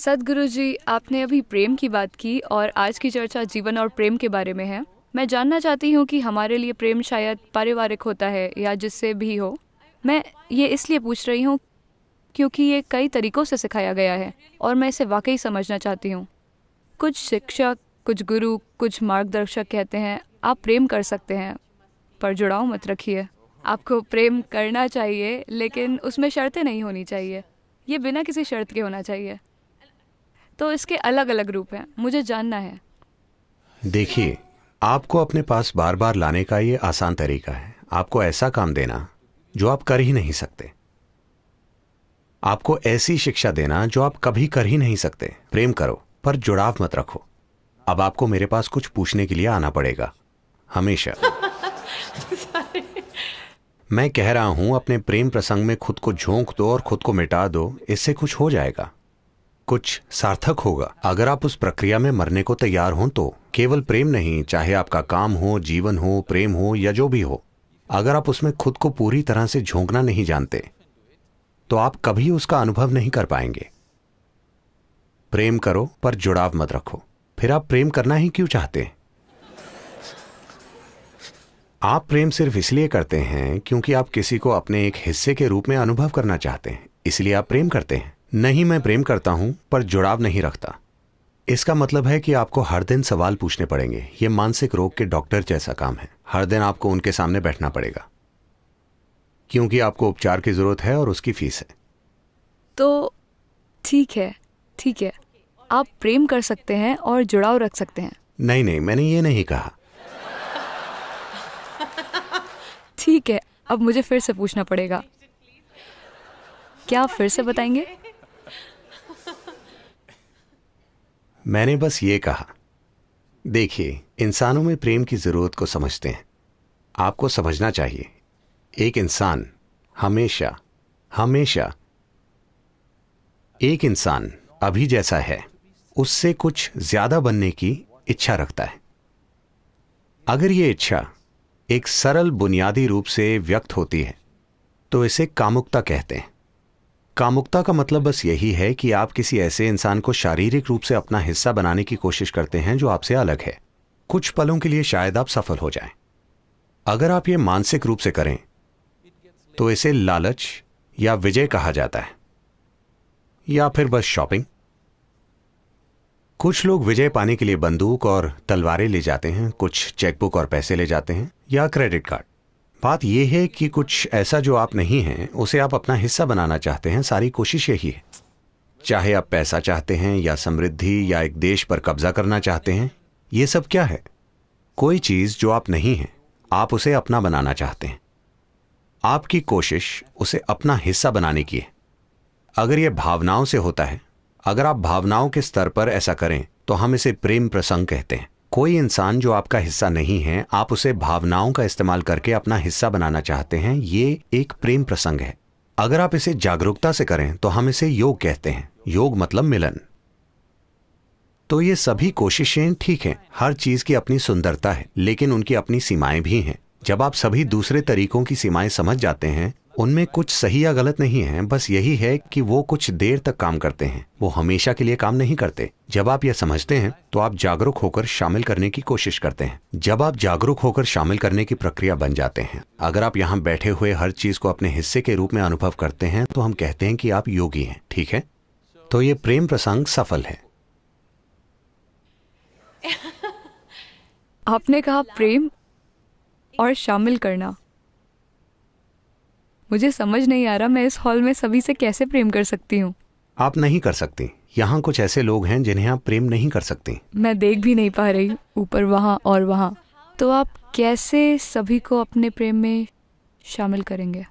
सद्गुरु जी, आपने अभी प्रेम की बात की और आज की चर्चा जीवन और प्रेम के बारे में है। मैं जानना चाहती हूँ कि हमारे लिए प्रेम शायद पारिवारिक होता है या जिससे भी हो। मैं ये इसलिए पूछ रही हूँ क्योंकि ये कई तरीकों से सिखाया गया है और मैं इसे वाकई समझना चाहती हूँ। कुछ शिक्षक, कुछ गुरु, कुछ मार्गदर्शक कहते हैं आप प्रेम कर सकते हैं पर जुड़ाव मत रखिए। आपको प्रेम करना चाहिए लेकिन उसमें शर्तें नहीं होनी चाहिए। ये बिना किसी शर्त के होना चाहिए। तो इसके अलग अलग रूप हैं, मुझे जानना है। देखिए, आपको अपने पास बार बार लाने का ये आसान तरीका है आपको ऐसा काम देना जो आप कर ही नहीं सकते, आपको ऐसी शिक्षा देना जो आप कभी कर ही नहीं सकते। प्रेम करो पर जुड़ाव मत रखो। अब आपको मेरे पास कुछ पूछने के लिए आना पड़ेगा, हमेशा। मैं कह रहा हूं अपने प्रेम प्रसंग में खुद को झोंक दो और खुद को मिटा दो, इससे कुछ हो जाएगा, कुछ सार्थक होगा। अगर आप उस प्रक्रिया में मरने को तैयार हों तो केवल प्रेम नहीं, चाहे आपका काम हो, जीवन हो, प्रेम हो या जो भी हो, अगर आप उसमें खुद को पूरी तरह से झोंकना नहीं जानते तो आप कभी उसका अनुभव नहीं कर पाएंगे। प्रेम करो पर जुड़ाव मत रखो। फिर आप प्रेम करना ही क्यों चाहते हैं? आप प्रेम सिर्फ इसलिए करते हैं क्योंकि आप किसी को अपने एक हिस्से के रूप में अनुभव करना चाहते हैं, इसलिए आप प्रेम करते हैं। नहीं, मैं प्रेम करता हूं पर जुड़ाव नहीं रखता। इसका मतलब है कि आपको हर दिन सवाल पूछने पड़ेंगे। यह मानसिक रोग के डॉक्टर जैसा काम है। हर दिन आपको उनके सामने बैठना पड़ेगा क्योंकि आपको उपचार की जरूरत है और उसकी फीस है। तो ठीक है, ठीक है, आप प्रेम कर सकते हैं और जुड़ाव रख सकते हैं। नहीं नहीं, मैंने ये नहीं कहा। ठीक है, अब मुझे फिर से पूछना पड़ेगा। क्या आप फिर से बताएंगे? मैंने बस ये कहा, देखिए, इंसानों में प्रेम की जरूरत को समझते हैं। आपको समझना चाहिए, एक इंसान हमेशा हमेशा एक इंसान अभी जैसा है उससे कुछ ज्यादा बनने की इच्छा रखता है। अगर ये इच्छा एक सरल बुनियादी रूप से व्यक्त होती है तो इसे कामुकता कहते हैं। कामुकता का मतलब बस यही है कि आप किसी ऐसे इंसान को शारीरिक रूप से अपना हिस्सा बनाने की कोशिश करते हैं जो आपसे अलग है। कुछ पलों के लिए शायद आप सफल हो जाएं। अगर आप ये मानसिक रूप से करें तो इसे लालच या विजय कहा जाता है, या फिर बस शॉपिंग। कुछ लोग विजय पाने के लिए बंदूक और तलवारें ले जाते हैं, कुछ चेकबुक और पैसे ले जाते हैं या क्रेडिट कार्ड। बात यह है कि कुछ ऐसा जो आप नहीं हैं उसे आप अपना हिस्सा बनाना चाहते हैं। सारी कोशिश यही है। चाहे आप पैसा चाहते हैं या समृद्धि या एक देश पर कब्जा करना चाहते हैं, यह सब क्या है? कोई चीज जो आप नहीं हैं, आप उसे अपना बनाना चाहते हैं। आपकी कोशिश उसे अपना हिस्सा बनाने की है। अगर यह भावनाओं से होता है, अगर आप भावनाओं के स्तर पर ऐसा करें तो हम इसे प्रेम प्रसंग कहते हैं। कोई इंसान जो आपका हिस्सा नहीं है, आप उसे भावनाओं का इस्तेमाल करके अपना हिस्सा बनाना चाहते हैं, ये एक प्रेम प्रसंग है। अगर आप इसे जागरूकता से करें तो हम इसे योग कहते हैं। योग मतलब मिलन। तो ये सभी कोशिशें ठीक हैं, हर चीज की अपनी सुंदरता है, लेकिन उनकी अपनी सीमाएं भी हैं। जब आप सभी दूसरे तरीकों की सीमाएं समझ जाते हैं, उनमें कुछ सही या गलत नहीं है, बस यही है कि वो कुछ देर तक काम करते हैं, वो हमेशा के लिए काम नहीं करते। जब आप यह समझते हैं तो आप जागरूक होकर शामिल करने की कोशिश करते हैं। जब आप जागरूक होकर शामिल करने की प्रक्रिया बन जाते हैं, अगर आप यहाँ बैठे हुए हर चीज को अपने हिस्से के रूप में अनुभव करते हैं तो हम कहते हैं कि आप योगी हैं, ठीक है? तो ये प्रेम प्रसंग सफल है। आपने कहा प्रेम और शामिल करना। मुझे समझ नहीं आ रहा मैं इस हॉल में सभी से कैसे प्रेम कर सकती हूँ। आप नहीं कर सकती। यहाँ कुछ ऐसे लोग हैं जिन्हें आप प्रेम नहीं कर सकती। मैं देख भी नहीं पा रही, ऊपर वहाँ और वहाँ। तो आप कैसे सभी को अपने प्रेम में शामिल करेंगे?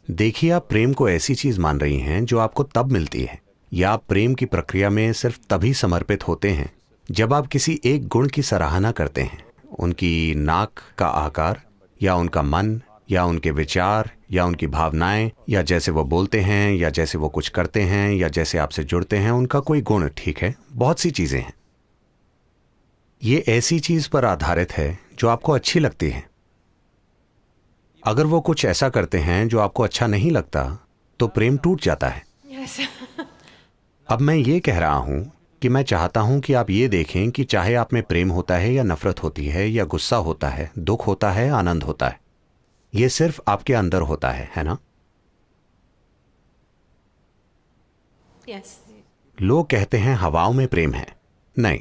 देखिए, आप प्रेम को ऐसी चीज मान रही हैं जो आपको तब मिलती है, या आप प्रेम की प्रक्रिया में सिर्फ तभी समर्पित होते हैं जब आप किसी एक गुण की सराहना करते हैं। उनकी नाक का आकार, या उनका मन, या उनके विचार, या उनकी भावनाएं, या जैसे वो बोलते हैं, या जैसे वो कुछ करते हैं, या जैसे आपसे जुड़ते हैं, उनका कोई गुण, ठीक है? बहुत सी चीजें हैं। ये ऐसी चीज पर आधारित है जो आपको अच्छी लगती है। अगर वो कुछ ऐसा करते हैं जो आपको अच्छा नहीं लगता तो प्रेम टूट जाता है। अब मैं ये कह रहा हूं कि मैं चाहता हूं कि आप ये देखें कि चाहे आप में प्रेम होता है या नफरत होती है या गुस्सा होता है, दुख होता है, आनंद होता है, ये सिर्फ आपके अंदर होता है ना? Yes. लोग कहते हैं हवाओं में प्रेम है। नहीं,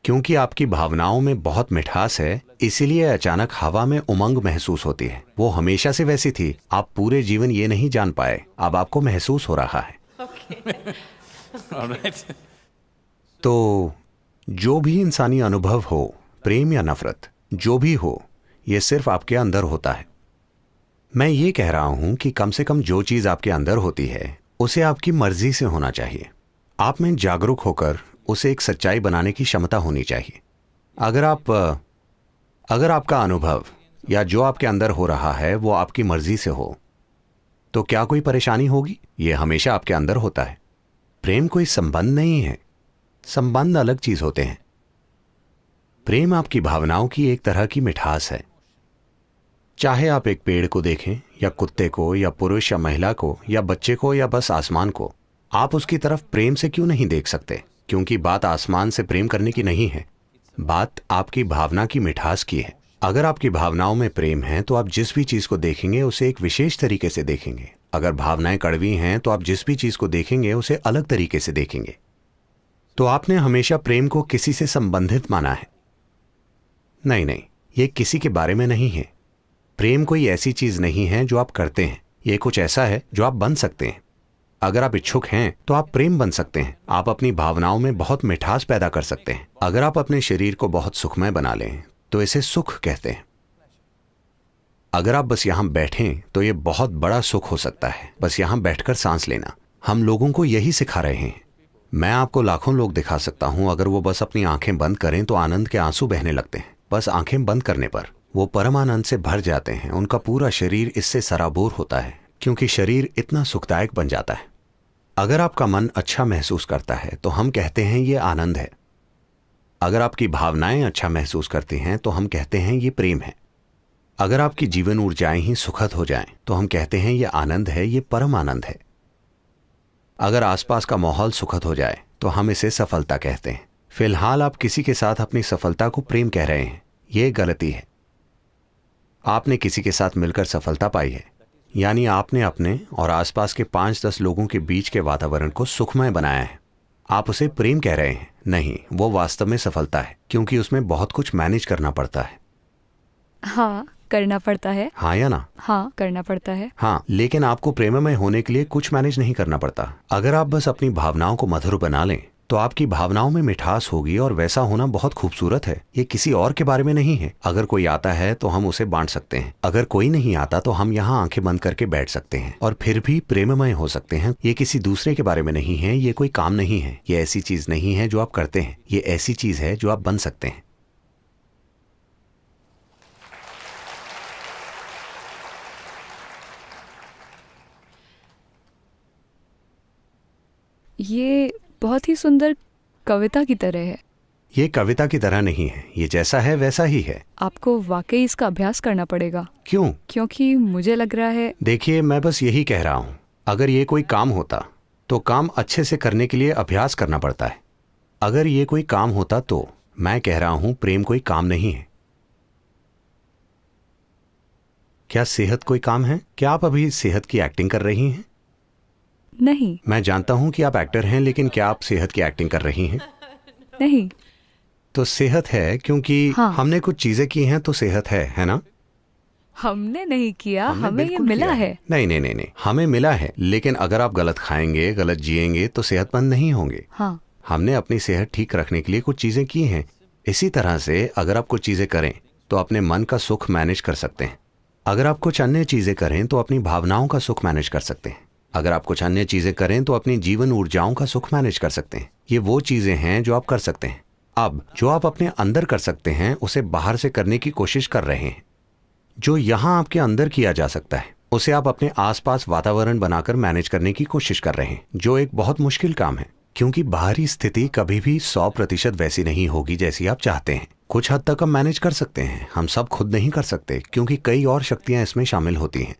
क्योंकि आपकी भावनाओं में बहुत मिठास है, इसीलिए अचानक हवा में उमंग महसूस होती है। वो हमेशा से वैसी थी, आप पूरे जीवन ये नहीं जान पाए, अब आपको महसूस हो रहा है। Okay. तो जो भी इंसानी अनुभव हो, प्रेम या नफरत, जो भी हो, ये सिर्फ आपके अंदर होता है। मैं ये कह रहा हूं कि कम से कम जो चीज आपके अंदर होती है उसे आपकी मर्जी से होना चाहिए। आप में जागरूक होकर उसे एक सच्चाई बनाने की क्षमता होनी चाहिए। अगर आपका अनुभव या जो आपके अंदर हो रहा है वो आपकी मर्जी से हो तो क्या कोई परेशानी होगी? ये हमेशा आपके अंदर होता है। प्रेम कोई संबंध नहीं है, संबंध अलग चीज होते हैं। प्रेम आपकी भावनाओं की एक तरह की मिठास है। चाहे आप एक पेड़ को देखें या कुत्ते को या पुरुष या महिला को या बच्चे को या बस आसमान को, आप उसकी तरफ प्रेम से क्यों नहीं देख सकते? क्योंकि बात आसमान से प्रेम करने की नहीं है, बात आपकी भावना की मिठास की है। अगर आपकी भावनाओं में प्रेम है तो आप जिस भी चीज को देखेंगे उसे एक विशेष तरीके से देखेंगे। अगर भावनाएं कड़वी हैं तो आप जिस भी चीज को देखेंगे उसे अलग तरीके से देखेंगे। तो आपने हमेशा प्रेम को किसी से संबंधित माना है। नहीं, ये किसी के बारे में नहीं है। प्रेम कोई ऐसी चीज नहीं है जो आप करते हैं, ये कुछ ऐसा है जो आप बन सकते हैं। अगर आप इच्छुक हैं तो आप प्रेम बन सकते हैं। आप अपनी भावनाओं में बहुत मिठास पैदा कर सकते हैं। अगर आप अपने शरीर को बहुत सुखमय बना लें तो इसे सुख कहते हैं। अगर आप बस यहां बैठें तो यह बहुत बड़ा सुख हो सकता है, बस यहां बैठकर सांस लेना। हम लोगों को यही सिखा रहे हैं। मैं आपको लाखों लोग दिखा सकता हूं, अगर वो बस अपनी आंखें बंद करें तो आनंद के आंसू बहने लगते हैं। बस आंखें बंद करने पर वो परम आनंद से भर जाते हैं। उनका पूरा शरीर इससे सराबोर होता है क्योंकि शरीर इतना सुखदायक बन जाता है। अगर आपका मन अच्छा महसूस करता है तो हम कहते हैं ये आनंद है। अगर आपकी भावनाएं अच्छा महसूस करती हैं तो हम कहते हैं ये प्रेम है। अगर आपकी जीवन ऊर्जाएं ही सुखद हो जाएं तो हम कहते हैं ये आनंद है, ये परम आनंद है। अगर आसपास का माहौल सुखद हो जाए तो हम इसे सफलता कहते हैं। फिलहाल आप किसी के साथ अपनी सफलता को प्रेम कह रहे हैं, ये गलती है। आपने किसी के साथ मिलकर सफलता पाई है, यानी आपने अपने और आसपास के 5-10 लोगों के बीच के वातावरण को सुखमय बनाया है। आप उसे प्रेम कह रहे हैं। नहीं, वो वास्तव में सफलता है क्योंकि उसमें बहुत कुछ मैनेज करना पड़ता है। हाँ, करना पड़ता है। हाँ या ना? हाँ, करना पड़ता है। हाँ, लेकिन आपको प्रेममय होने के लिए कुछ मैनेज नहीं करना पड़ता। अगर आप बस अपनी भावनाओं को मधुर बना लें तो आपकी भावनाओं में मिठास होगी और वैसा होना बहुत खूबसूरत है। ये किसी और के बारे में नहीं है। अगर कोई आता है तो हम उसे बांट सकते हैं। अगर कोई नहीं आता तो हम यहाँ आंखें बंद करके बैठ सकते हैं और फिर भी प्रेममय हो सकते हैं। ये किसी दूसरे के बारे में नहीं है, ये कोई काम नहीं है, ये ऐसी चीज नहीं है जो आप करते हैं, ये ऐसी चीज है जो आप बन सकते हैं। ये बहुत ही सुंदर कविता की तरह है। ये कविता की तरह नहीं है, ये जैसा है वैसा ही है। आपको वाकई इसका अभ्यास करना पड़ेगा। क्यों? क्योंकि मुझे लग रहा है। देखिए, मैं बस यही कह रहा हूं, अगर ये कोई काम होता तो काम अच्छे से करने के लिए अभ्यास करना पड़ता है। अगर ये कोई काम होता तो मैं कह रहा हूं प्रेम कोई काम नहीं है। क्या सेहत कोई काम है? क्या आप अभी सेहत की एक्टिंग कर रही हैं? नहीं। मैं जानता हूं कि आप एक्टर हैं, लेकिन क्या आप सेहत की एक्टिंग कर रही हैं? नहीं। तो सेहत है क्योंकि हाँ। हमने कुछ चीजें की हैं तो सेहत है ना? हमने नहीं किया, हमने हमें ये बिल्कुल मिला किया है। नहीं, हमें मिला है। लेकिन अगर आप गलत खाएंगे, गलत जिएंगे तो सेहतमंद नहीं होंगे। हाँ। हमने अपनी सेहत ठीक रखने के लिए कुछ चीजें की हैं। इसी तरह से अगर आप कुछ चीजें करें तो अपने मन का सुख मैनेज कर सकते हैं। अगर आप कुछ अन्य चीजें करें तो अपनी भावनाओं का सुख मैनेज कर सकते हैं। अगर आप कुछ अन्य चीजें करें तो अपनी जीवन ऊर्जाओं का सुख मैनेज कर सकते हैं। ये वो चीजें हैं जो आप कर सकते हैं। अब जो आप अपने अंदर कर सकते हैं उसे बाहर से करने की कोशिश कर रहे हैं। जो यहां आपके अंदर किया जा सकता है उसे आप अपने आसपास वातावरण बनाकर मैनेज करने की कोशिश कर रहे हैं, जो एक बहुत मुश्किल काम है क्योंकि बाहरी स्थिति कभी भी 100% वैसी नहीं होगी जैसी आप चाहते हैं। कुछ हद तक हम मैनेज कर सकते हैं, हम सब खुद नहीं कर सकते क्योंकि कई और शक्तियां इसमें शामिल होती हैं।